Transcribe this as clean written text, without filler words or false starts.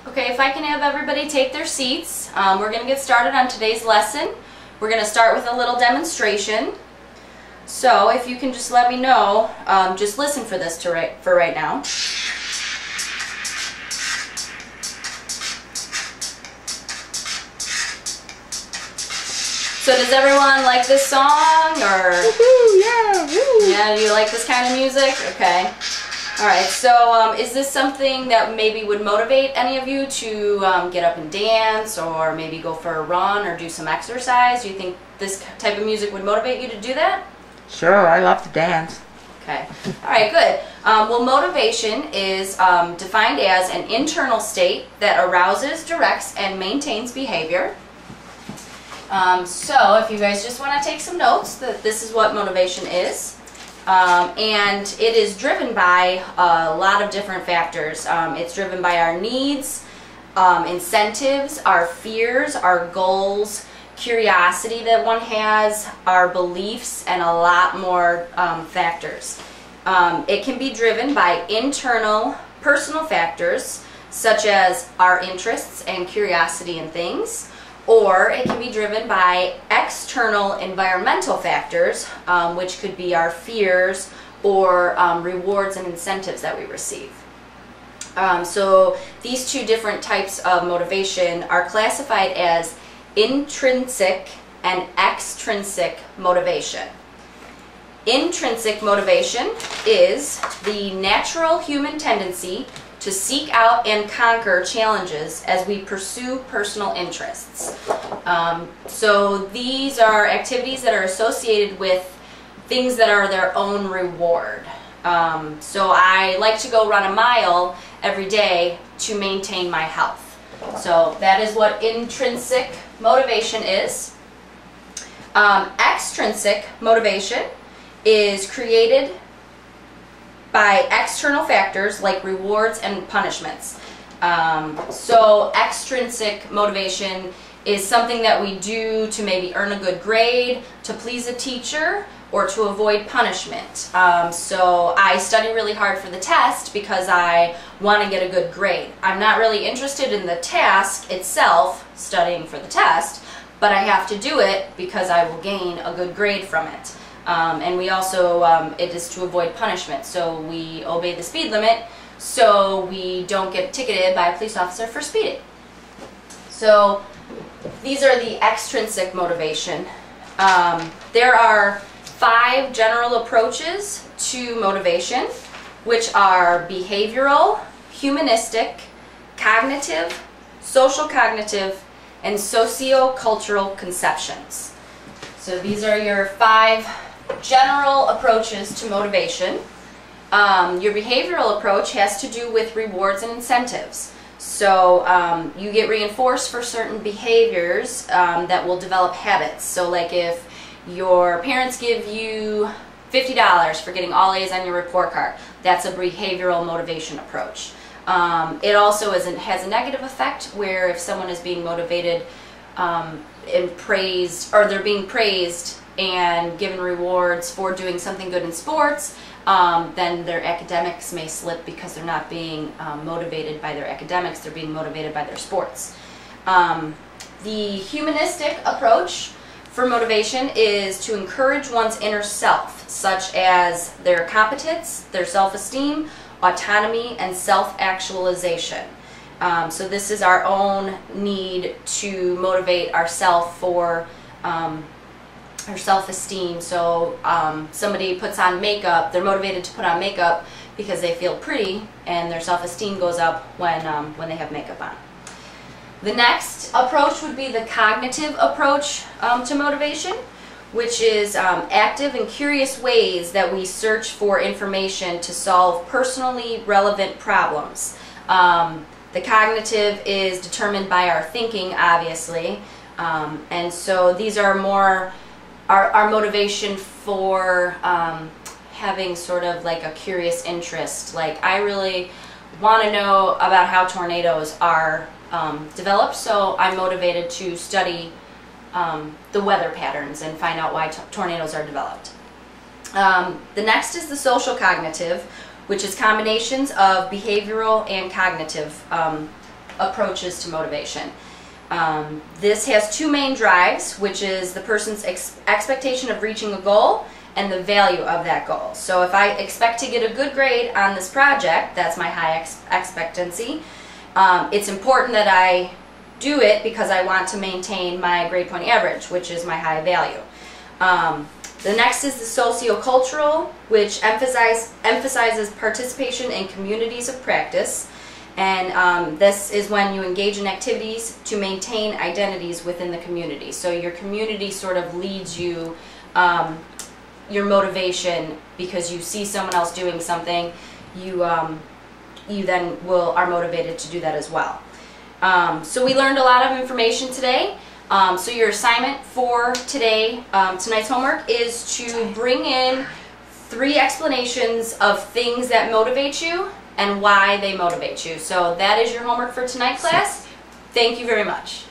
Okay, if I can have everybody take their seats, we're going to get started on today's lesson. We're going to start with a little demonstration. So if you can just let me know, just listen for this for right now. So does everyone like this song, or? Woohoo, yeah, woo. Yeah, you like this kind of music? Okay. Alright, so is this something that maybe would motivate any of you to get up and dance, or maybe go for a run or do some exercise? Do you think this type of music would motivate you to do that? Sure, I love to dance. Okay. Alright, good. Well, motivation is defined as an internal state that arouses, directs, and maintains behavior. So if you guys just want to take some notes, that this is what motivation is. And it is driven by a lot of different factors. It's driven by our needs, incentives, our fears, our goals, curiosity that one has, our beliefs, and a lot more factors. It can be driven by internal personal factors such as our interests and curiosity in things, or it can be driven by external environmental factors, which could be our fears or rewards and incentives that we receive. So these two different types of motivation are classified as intrinsic and extrinsic motivation. Intrinsic motivation is the natural human tendency to seek out and conquer challenges as we pursue personal interests. So these are activities that are associated with things that are their own reward. So I like to go run a mile every day to maintain my health. So that is what intrinsic motivation is. Extrinsic motivation is created by external factors like rewards and punishments. So extrinsic motivation is something that we do to maybe earn a good grade, to please a teacher, or to avoid punishment. So I study really hard for the test because I want to get a good grade. I'm not really interested in the task itself, studying for the test, but I have to do it because I will gain a good grade from it. And we also, it is to avoid punishment, so we obey the speed limit so we don't get ticketed by a police officer for speeding. So these are the extrinsic motivation. There are 5 general approaches to motivation, which are behavioral, humanistic, cognitive, social cognitive, and socio-cultural conceptions. So these are your 5 general approaches to motivation. Your behavioral approach has to do with rewards and incentives. So you get reinforced for certain behaviors that will develop habits. So like if your parents give you $50 for getting all A's on your report card, that's a behavioral motivation approach. It also has a negative effect where if someone is being motivated and praised, or they're being praised and given rewards for doing something good in sports, then their academics may slip because they're not being motivated by their academics, they're being motivated by their sports. The humanistic approach for motivation is to encourage one's inner self, such as their competence, their self-esteem, autonomy, and self-actualization. So this is our own need to motivate ourselves for our self-esteem. So somebody puts on makeup, they're motivated to put on makeup because they feel pretty, and their self-esteem goes up when they have makeup on. The next approach would be the cognitive approach to motivation, which is active and curious ways that we search for information to solve personally relevant problems. The cognitive is determined by our thinking, obviously, and so these are more our motivation for having sort of like a curious interest. Like, I really want to know about how tornadoes are developed, so I'm motivated to study the weather patterns and find out why tornadoes are developed. The next is the social cognitive, which is combinations of behavioral and cognitive approaches to motivation. This has two main drives, which is the person's expectation of reaching a goal and the value of that goal. So if I expect to get a good grade on this project, that's my high expectancy. It's important that I do it because I want to maintain my grade point average, which is my high value. The next is the sociocultural, which emphasizes participation in communities of practice. And this is when you engage in activities to maintain identities within the community. So your community sort of leads you, your motivation, because you see someone else doing something, you then are motivated to do that as well. So we learned a lot of information today. So your assignment for today, tonight's homework, is to bring in 3 explanations of things that motivate you and why they motivate you. So that is your homework for tonight, class. Thank you very much.